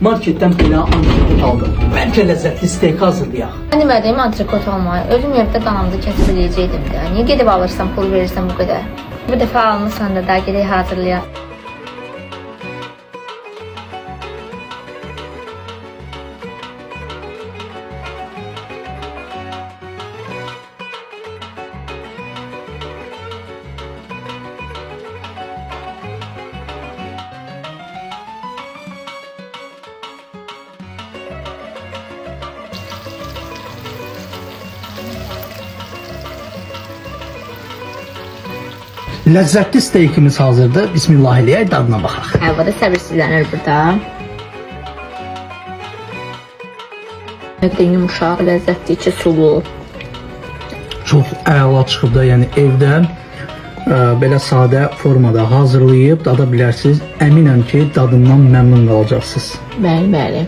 Marketdən belə antrikot aldım. Bəlkə ləzzətli steak hazırlayaq. Mən demədiyim antrikot olmayı. Özüm evdə qanamda kəsib eləyəcəkdim də. Niyə gedib alırsan, pul verirsən bu qədər? Bu dəfə almışsan da daha gedək hazırlayaq. Ləzzətli steakimiz hazırdır. Bismillah eləyək, dadına baxaq. Həvada səbirsizlənir burada. Nə qədər yumuşaq, ləzzətli, içi sulu. Çox əla çıxıb da, yəni evdən belə sadə formada hazırlayıb dada bilərsiniz. Əminəm ki, dadından məmnun qalacaqsınız. Bəli, bəli.